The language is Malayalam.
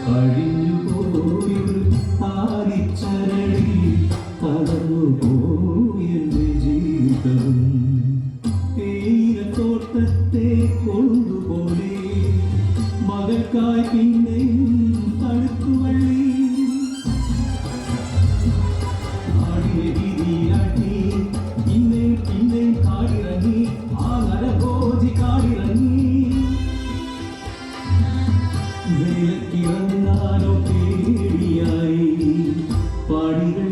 കഴിഞ്ഞു പോയൊരു ആലിച്ചരടി കടന്നു പോയെന്റെ ജീവിതം തേയിലത്തോട്ടത്തെ കൊണ്ടുപോലെ മകൾക്കായി പിന്നെയും തടുത്തുവള്ളി നാടിനെ വീതിയിലാട്ടി പിന്നെയും പിന്നെയും കാടിറങ്ങി ആ നരഭോജി കാടിറങ്ങി വേലക്കിറങ്ങാനോ പേടിയായി പാടികൾ